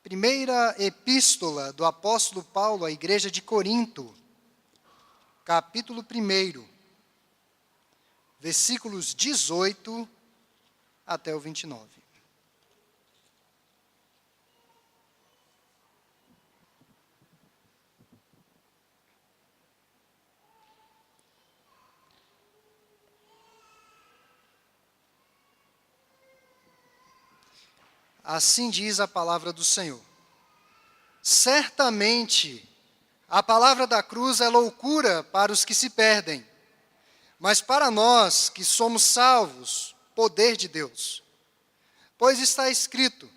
Primeira epístola do apóstolo Paulo à igreja de Corinto, capítulo 1, versículos 18 até o 29. Assim diz a palavra do Senhor. Certamente, a palavra da cruz é loucura para os que se perdem, mas para nós que somos salvos, poder de Deus. Pois está escrito: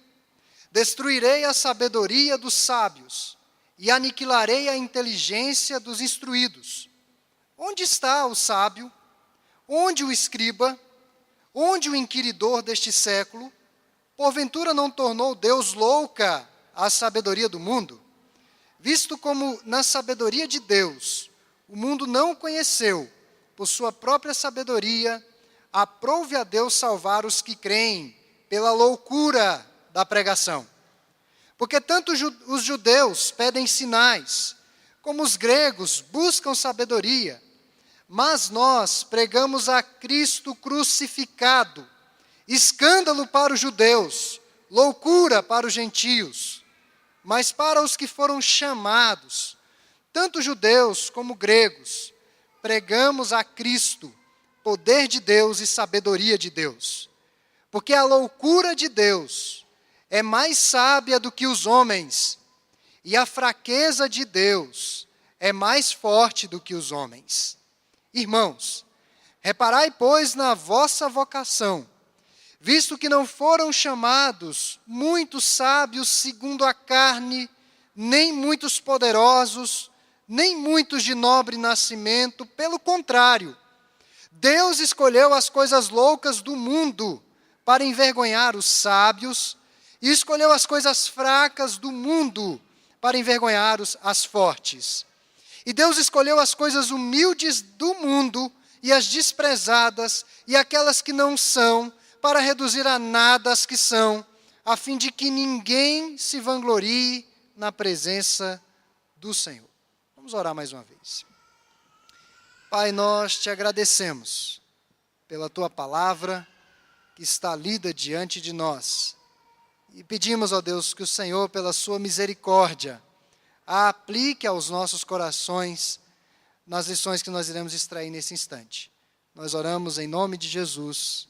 destruirei a sabedoria dos sábios e aniquilarei a inteligência dos instruídos. Onde está o sábio? Onde o escriba? Onde o inquiridor deste século? Porventura não tornou Deus louca a sabedoria do mundo? Visto como na sabedoria de Deus o mundo não o conheceu, por sua própria sabedoria, aprouve a Deus salvar os que creem pela loucura da pregação. Porque tanto os judeus pedem sinais, como os gregos buscam sabedoria, mas nós pregamos a Cristo crucificado, escândalo para os judeus, loucura para os gentios, mas para os que foram chamados, tanto judeus como gregos, pregamos a Cristo, poder de Deus e sabedoria de Deus. Porque a loucura de Deus é mais sábia do que os homens, e a fraqueza de Deus é mais forte do que os homens. Irmãos, reparai, pois, na vossa vocação, visto que não foram chamados muitos sábios segundo a carne, nem muitos poderosos, nem muitos de nobre nascimento. Pelo contrário, Deus escolheu as coisas loucas do mundo para envergonhar os sábios, e escolheu as coisas fracas do mundo para envergonhar as fortes. E Deus escolheu as coisas humildes do mundo e as desprezadas e aquelas que não são, para reduzir a nada as que são, a fim de que ninguém se vanglorie na presença do Senhor. Vamos orar mais uma vez. Pai, nós te agradecemos pela tua palavra que está lida diante de nós. E pedimos, ó Deus, que o Senhor, pela sua misericórdia, a aplique aos nossos corações nas lições que nós iremos extrair nesse instante. Nós oramos em nome de Jesus.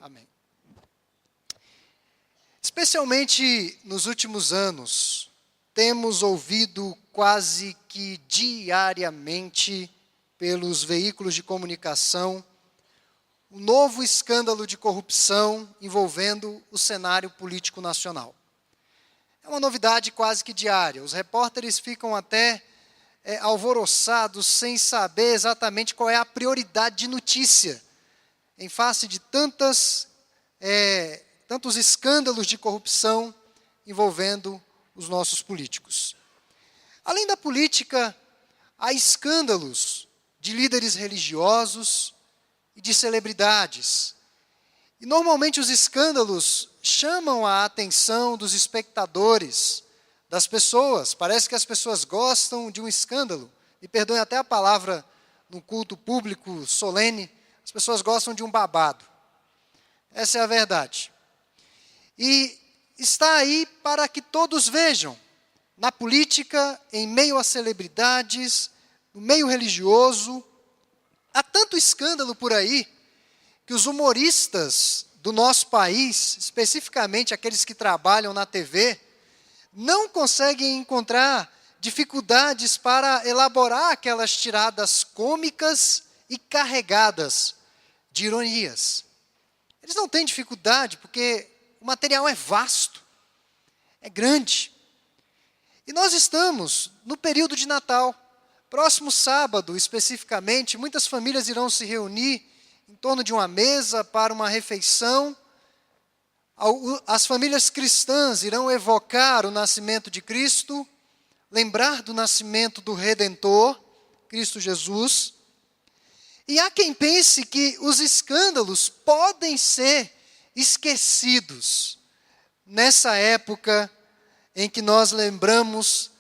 Amém. Especialmente nos últimos anos, temos ouvido quase que diariamente pelos veículos de comunicação um novo escândalo de corrupção envolvendo o cenário político nacional. É uma novidade quase que diária. Os repórteres ficam até alvoroçados sem saber exatamente qual é a prioridade de notícia em face de tantos escândalos de corrupção envolvendo os nossos políticos. Além da política, há escândalos de líderes religiosos e de celebridades. E normalmente os escândalos chamam a atenção dos espectadores, das pessoas. Parece que as pessoas gostam de um escândalo. Me perdoem até a palavra no culto público solene. As pessoas gostam de um babado. Essa é a verdade. E está aí para que todos vejam. Na política, em meio a celebridades, no meio religioso, há tanto escândalo por aí que os humoristas do nosso país, especificamente aqueles que trabalham na TV, não conseguem encontrar dificuldades para elaborar aquelas tiradas cômicas e carregadas de ironias. Eles não têm dificuldade porque o material é vasto, é grande. E nós estamos no período de Natal. Próximo sábado, especificamente, muitas famílias irão se reunir em torno de uma mesa para uma refeição. As famílias cristãs irão evocar o nascimento de Cristo, lembrar do nascimento do Redentor, Cristo Jesus. E há quem pense que os escândalos podem ser esquecidos nessa época em que nós lembramos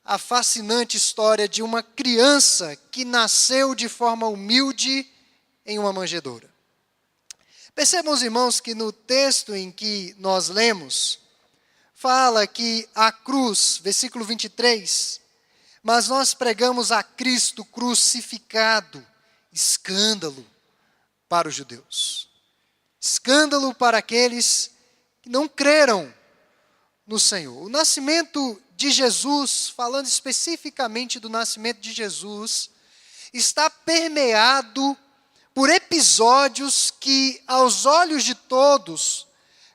a fascinante história de uma criança que nasceu de forma humilde em uma manjedoura. Percebam, os irmãos, que no texto em que nós lemos, fala que a cruz, versículo 23, mas nós pregamos a Cristo crucificado, escândalo para os judeus, escândalo para aqueles que não creram no Senhor. O nascimento de Jesus, falando especificamente do nascimento de Jesus, está permeado por episódios que, aos olhos de todos,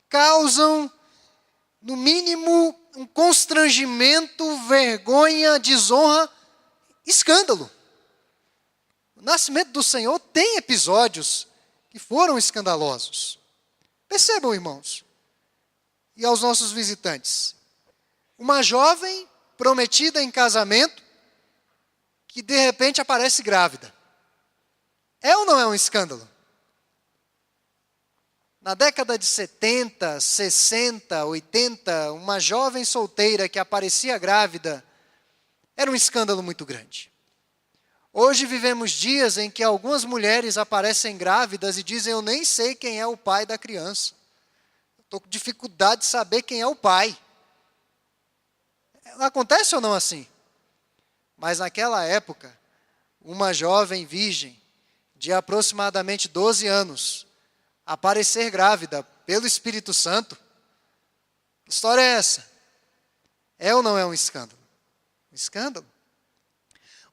causam, no mínimo, um constrangimento, vergonha, desonra, escândalo. O nascimento do Senhor tem episódios que foram escandalosos. Percebam, irmãos, e aos nossos visitantes, uma jovem prometida em casamento que de repente aparece grávida. É ou não é um escândalo? Na década de 70, 60, 80, uma jovem solteira que aparecia grávida era um escândalo muito grande. Hoje vivemos dias em que algumas mulheres aparecem grávidas e dizem: eu nem sei quem é o pai da criança. Estou com dificuldade de saber quem é o pai. Acontece ou não assim? Mas naquela época, uma jovem virgem de aproximadamente 12 anos aparecer grávida pelo Espírito Santo, que história é essa? É ou não é um escândalo? Um escândalo.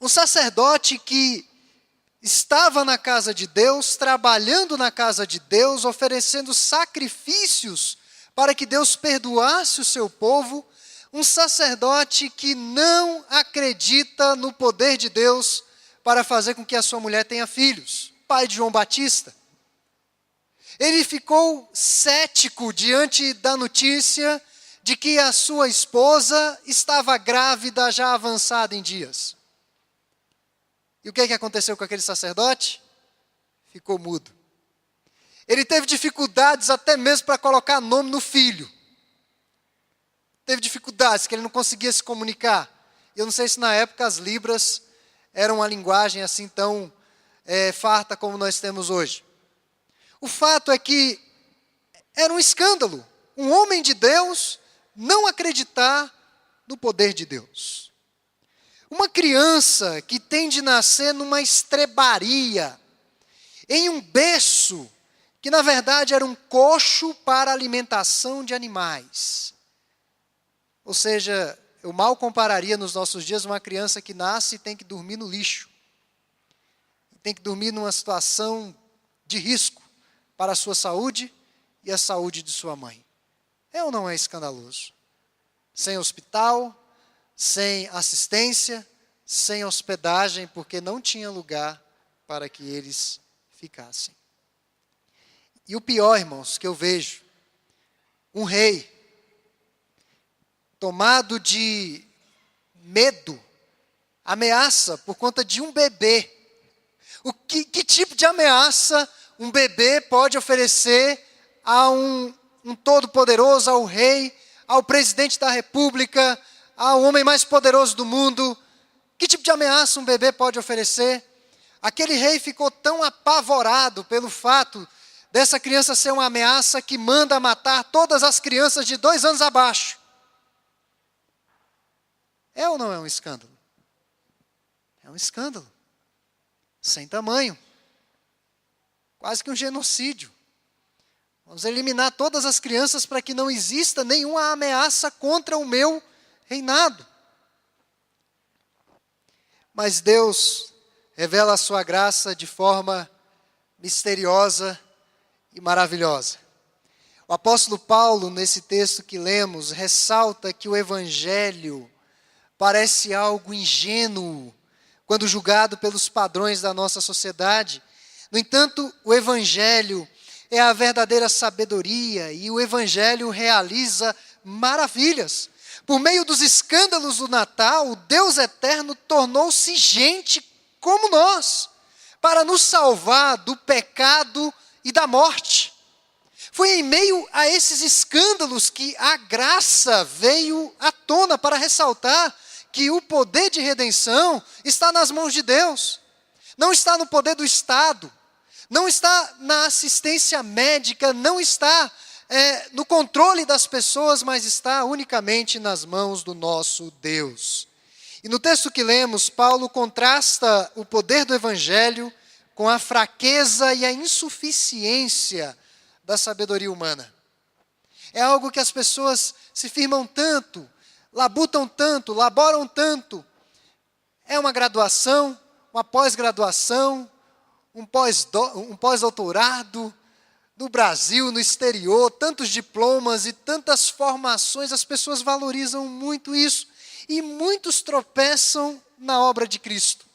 Um sacerdote que estava na casa de Deus, trabalhando na casa de Deus, oferecendo sacrifícios para que Deus perdoasse o seu povo, um sacerdote que não acredita no poder de Deus para fazer com que a sua mulher tenha filhos, pai de João Batista. Ele ficou cético diante da notícia de que a sua esposa estava grávida, já avançada em dias. E o que aconteceu com aquele sacerdote? Ficou mudo. Ele teve dificuldades até mesmo para colocar nome no filho. Teve dificuldades, que ele não conseguia se comunicar. Eu não sei se na época as libras eram uma linguagem assim tão farta como nós temos hoje. O fato é que era um escândalo um homem de Deus não acreditar no poder de Deus. Uma criança que tem de nascer numa estrebaria, em um berço, que na verdade era um coxo para alimentação de animais. Ou seja, eu mal compararia nos nossos dias uma criança que nasce e tem que dormir no lixo. Tem que dormir numa situação de risco para a sua saúde e a saúde de sua mãe. É ou não é escandaloso? Sem hospital, sem assistência, sem hospedagem, porque não tinha lugar para que eles ficassem. E o pior, irmãos, que eu vejo, um rei tomado de medo, ameaça por conta de um bebê. Que tipo de ameaça um bebê pode oferecer a um todo-poderoso, ao rei, ao presidente da república, ao homem mais poderoso do mundo? Que tipo de ameaça um bebê pode oferecer? Aquele rei ficou tão apavorado pelo fato dessa criança ser uma ameaça que manda matar todas as crianças de 2 anos abaixo. É ou não é um escândalo? É um escândalo. Sem tamanho. Quase que um genocídio. Vamos eliminar todas as crianças para que não exista nenhuma ameaça contra o meu reinado. Mas Deus revela a sua graça de forma misteriosa e maravilhosa. O apóstolo Paulo, nesse texto que lemos, ressalta que o evangelho parece algo ingênuo quando julgado pelos padrões da nossa sociedade. No entanto, o evangelho é a verdadeira sabedoria e o evangelho realiza maravilhas. Por meio dos escândalos do Natal, o Deus eterno tornou-se gente como nós, para nos salvar do pecado e da morte. Foi em meio a esses escândalos que a graça veio à tona para ressaltar que o poder de redenção está nas mãos de Deus. Não está no poder do Estado, não está na assistência médica, não está no controle das pessoas, mas está unicamente nas mãos do nosso Deus. E no texto que lemos, Paulo contrasta o poder do Evangelho com a fraqueza e a insuficiência da sabedoria humana. É algo que as pessoas se firmam tanto, labutam tanto, laboram tanto. É uma graduação, uma pós-graduação, um pós-doutorado, no Brasil, no exterior, tantos diplomas e tantas formações, as pessoas valorizam muito isso. E muitos tropeçam na obra de Cristo.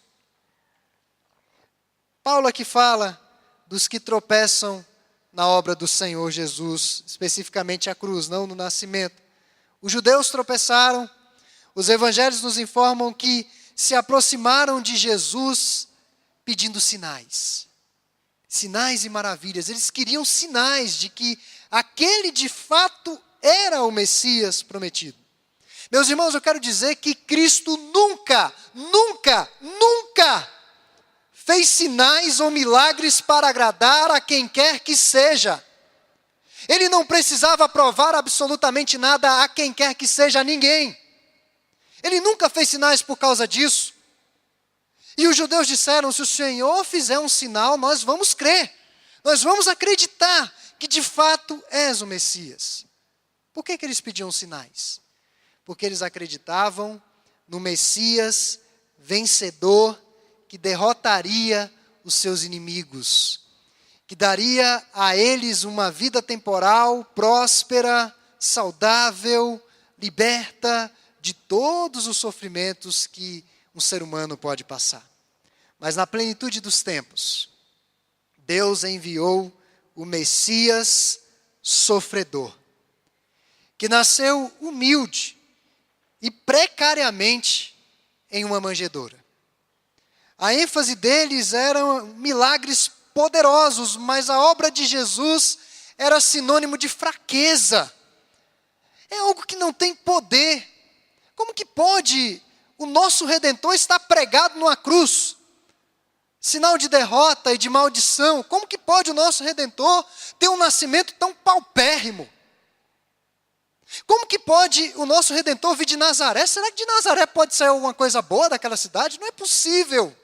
Paulo aqui fala dos que tropeçam na obra do Senhor Jesus, especificamente a cruz, não no nascimento. Os judeus tropeçaram, os evangelhos nos informam que se aproximaram de Jesus pedindo sinais. Sinais e maravilhas. Eles queriam sinais de que aquele de fato era o Messias prometido. Meus irmãos, eu quero dizer que Cristo nunca fez sinais ou milagres para agradar a quem quer que seja. Ele não precisava provar absolutamente nada a quem quer que seja, a ninguém. Ele nunca fez sinais por causa disso. E os judeus disseram, se o Senhor fizer um sinal, nós vamos crer. Nós vamos acreditar que de fato és o Messias. Por que eles pediam sinais? Porque eles acreditavam no Messias vencedor que derrotaria os seus inimigos, que daria a eles uma vida temporal, próspera, saudável, liberta de todos os sofrimentos que um ser humano pode passar. Mas na plenitude dos tempos, Deus enviou o Messias sofredor, que nasceu humilde e precariamente em uma manjedoura. A ênfase deles eram milagres poderosos, mas a obra de Jesus era sinônimo de fraqueza. É algo que não tem poder. Como que pode o nosso Redentor estar pregado numa cruz? Sinal de derrota e de maldição. Como que pode o nosso Redentor ter um nascimento tão paupérrimo? Como que pode o nosso Redentor vir de Nazaré? Será que de Nazaré pode sair alguma coisa boa daquela cidade? Não é possível.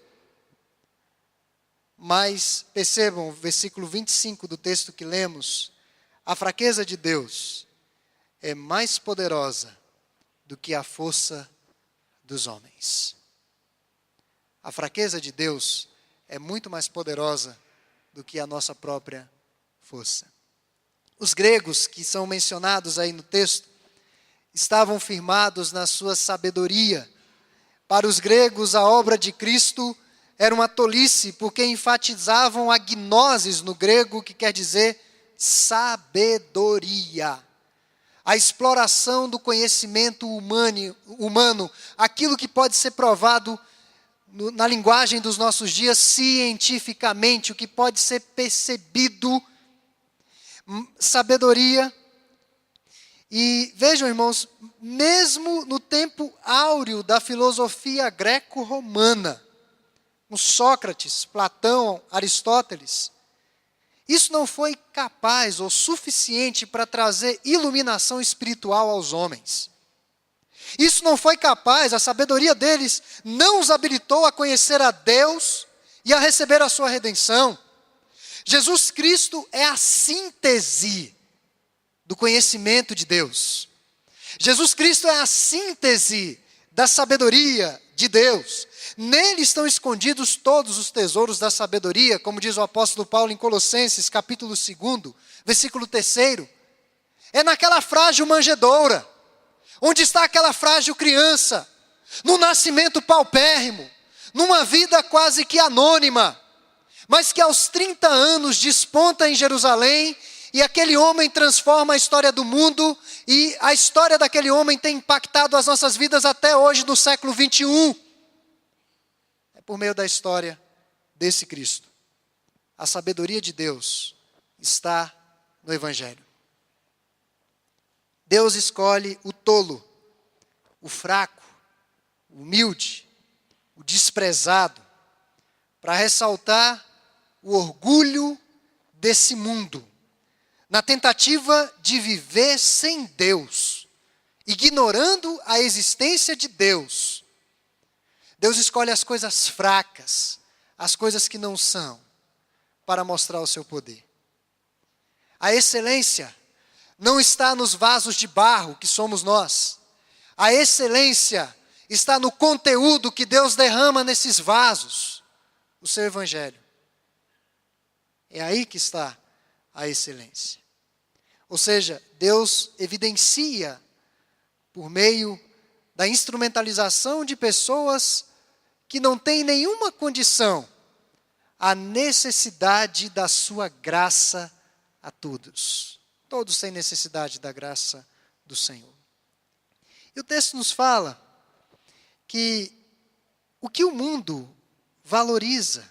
Mas percebam o versículo 25 do texto que lemos. A fraqueza de Deus é mais poderosa do que a força dos homens. A fraqueza de Deus é muito mais poderosa do que a nossa própria força. Os gregos que são mencionados aí no texto estavam firmados na sua sabedoria. Para os gregos, a obra de Cristo era uma tolice, porque enfatizavam a gnosis no grego, que quer dizer sabedoria. A exploração do conhecimento humano, aquilo que pode ser provado na linguagem dos nossos dias cientificamente, o que pode ser percebido, sabedoria. E vejam, irmãos, mesmo no tempo áureo da filosofia greco-romana, com Sócrates, Platão, Aristóteles, isso não foi capaz ou suficiente para trazer iluminação espiritual aos homens. Isso não foi capaz, a sabedoria deles não os habilitou a conhecer a Deus e a receber a sua redenção. Jesus Cristo é a síntese do conhecimento de Deus. Jesus Cristo é a síntese da sabedoria de Deus. Nele estão escondidos todos os tesouros da sabedoria, como diz o apóstolo Paulo em Colossenses, capítulo 2, versículo 3. É naquela frágil manjedoura, onde está aquela frágil criança, no nascimento paupérrimo, numa vida quase que anônima, mas que aos 30 anos desponta em Jerusalém, e aquele homem transforma a história do mundo, e a história daquele homem tem impactado as nossas vidas até hoje, no século 21. É por meio da história desse Cristo. A sabedoria de Deus está no Evangelho. Deus escolhe o tolo, o fraco, o humilde, o desprezado, para ressaltar o orgulho desse mundo, na tentativa de viver sem Deus, ignorando a existência de Deus. Deus escolhe as coisas fracas, as coisas que não são, para mostrar o seu poder. A excelência não está nos vasos de barro que somos nós. A excelência está no conteúdo que Deus derrama nesses vasos, o seu Evangelho. É aí que está a excelência. Ou seja, Deus evidencia, por meio da instrumentalização de pessoas que não têm nenhuma condição, a necessidade da sua graça a todos. Todos têm necessidade da graça do Senhor. E o texto nos fala que o que o mundo valoriza,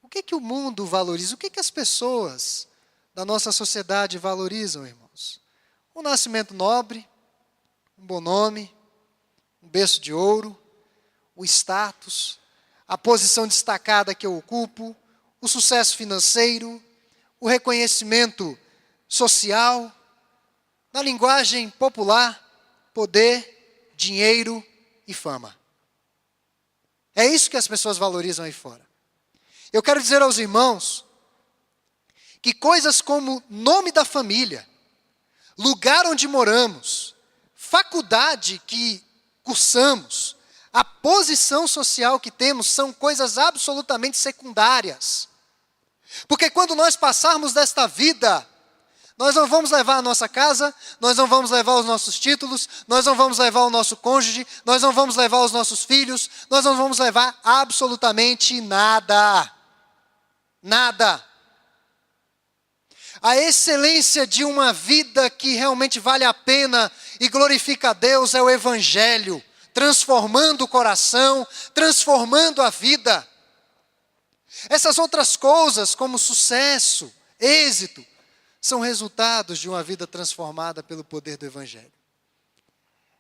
o que o mundo valoriza, o que as pessoas da nossa sociedade valorizam, irmãos? Um nascimento nobre, um bom nome, um berço de ouro, o status, a posição destacada que eu ocupo, o sucesso financeiro, o reconhecimento social, na linguagem popular, poder, dinheiro e fama. É isso que as pessoas valorizam aí fora. Eu quero dizer aos irmãos que coisas como nome da família, lugar onde moramos, faculdade que cursamos, a posição social que temos são coisas absolutamente secundárias. Porque quando nós passarmos desta vida, nós não vamos levar a nossa casa, nós não vamos levar os nossos títulos, nós não vamos levar o nosso cônjuge, nós não vamos levar os nossos filhos, nós não vamos levar absolutamente nada. Nada. A excelência de uma vida que realmente vale a pena e glorifica a Deus é o Evangelho, transformando o coração, transformando a vida. Essas outras coisas, como sucesso, êxito, são resultados de uma vida transformada pelo poder do Evangelho.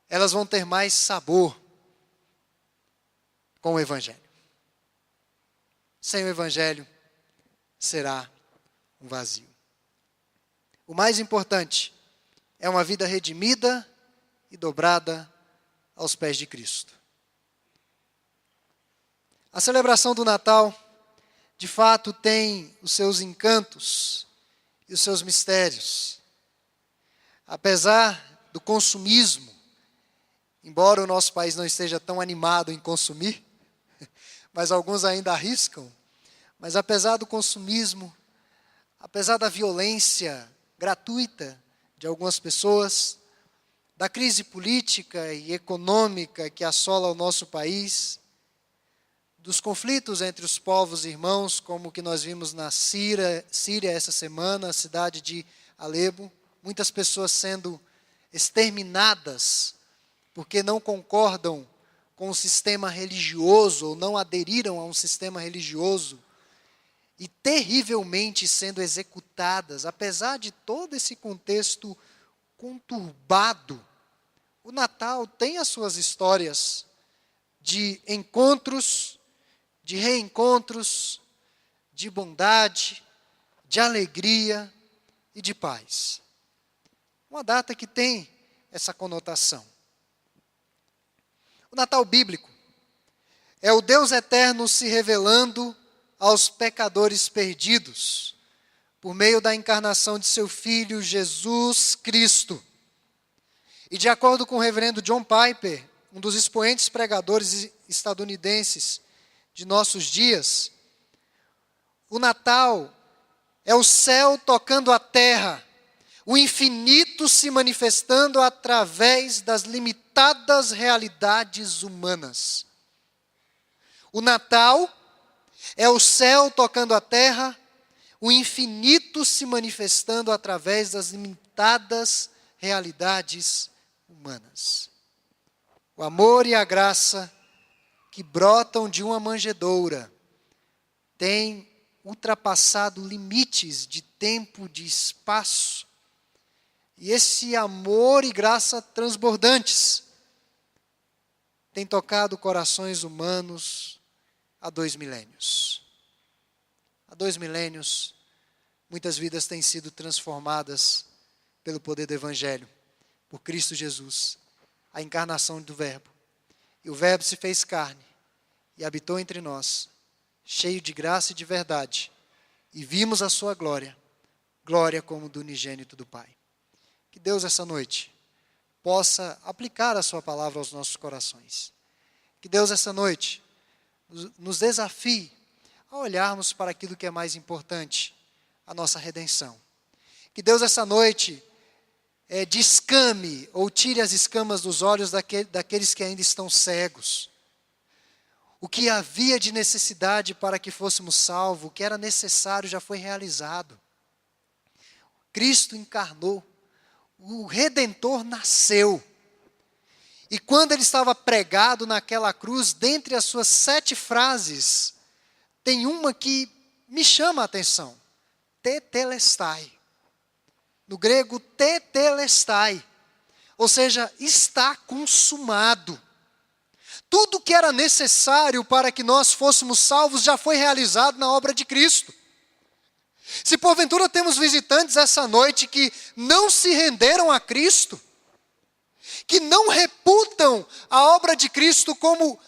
Elas vão ter mais sabor com o Evangelho. Sem o Evangelho, será um vazio. O mais importante é uma vida redimida e dobrada aos pés de Cristo. A celebração do Natal, de fato, tem os seus encantos e os seus mistérios. Apesar do consumismo, embora o nosso país não esteja tão animado em consumir, mas alguns ainda arriscam, mas apesar do consumismo, apesar da violência gratuita de algumas pessoas, da crise política e econômica que assola o nosso país, dos conflitos entre os povos irmãos, como o que nós vimos na Síria essa semana, a cidade de Alepo, muitas pessoas sendo exterminadas porque não concordam com o sistema religioso ou não aderiram a um sistema religioso e terrivelmente sendo executadas. Apesar de todo esse contexto conturbado, o Natal tem as suas histórias de encontros, de reencontros, de bondade, de alegria e de paz. Uma data que tem essa conotação. O Natal bíblico é o Deus eterno se revelando aos pecadores perdidos, por meio da encarnação de seu Filho Jesus Cristo. E de acordo com o reverendo John Piper, um dos expoentes pregadores estadunidenses de nossos dias, o Natal é o céu tocando a terra, o infinito se manifestando através das limitadas realidades humanas. O Natal é o céu tocando a terra, o infinito se manifestando através das limitadas realidades humanas. O amor e a graça que brotam de uma manjedoura têm ultrapassado limites de tempo, de espaço, e esse amor e graça transbordantes tem tocado corações humanos há 2 milênios. Há 2 milênios, muitas vidas têm sido transformadas pelo poder do Evangelho, por Cristo Jesus, a encarnação do Verbo. E o Verbo se fez carne e habitou entre nós, cheio de graça e de verdade, e vimos a sua glória, glória como do unigênito do Pai. Que Deus essa noite possa aplicar a sua palavra aos nossos corações. Que Deus essa noite nos desafie a olharmos para aquilo que é mais importante, a nossa redenção. Que Deus essa noite descame ou tire as escamas dos olhos daqueles que ainda estão cegos. O que havia de necessidade para que fôssemos salvos, o que era necessário já foi realizado. Cristo encarnou, o Redentor nasceu. E quando ele estava pregado naquela cruz, dentre as suas 7 frases, tem uma que me chama a atenção. Tetelestai. No grego, tetelestai. Ou seja, está consumado. Tudo que era necessário para que nós fôssemos salvos já foi realizado na obra de Cristo. Se porventura temos visitantes essa noite que não se renderam a Cristo, que não reputam a obra de Cristo como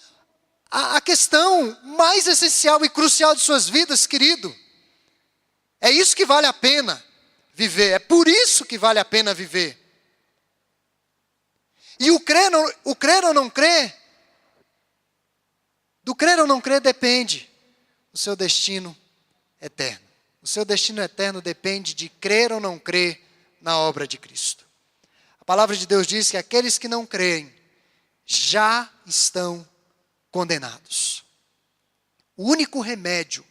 a questão mais essencial e crucial de suas vidas, querido, é isso que vale a pena viver, é por isso que vale a pena viver. E o crer ou não crer, do crer ou não crer depende o seu destino eterno. O seu destino eterno depende de crer ou não crer na obra de Cristo. A palavra de Deus diz que aqueles que não creem já estão condenados. O único remédio,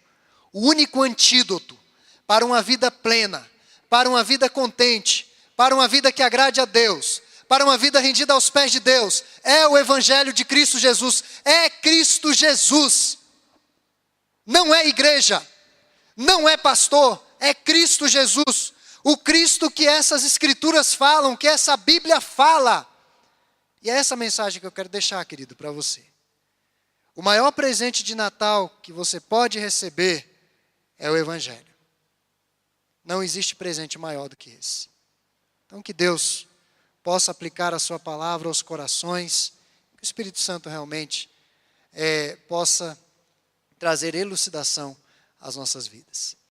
o único antídoto para uma vida plena, para uma vida contente, para uma vida que agrade a Deus, para uma vida rendida aos pés de Deus, é o Evangelho de Cristo Jesus. É Cristo Jesus. Não é igreja, não é pastor, é Cristo Jesus. O Cristo que essas escrituras falam, que essa Bíblia fala. E é essa mensagem que eu quero deixar, querido, para você. O maior presente de Natal que você pode receber é o Evangelho. Não existe presente maior do que esse. Então que Deus possa aplicar a sua palavra aos corações, que o Espírito Santo realmente possa trazer elucidação às nossas vidas.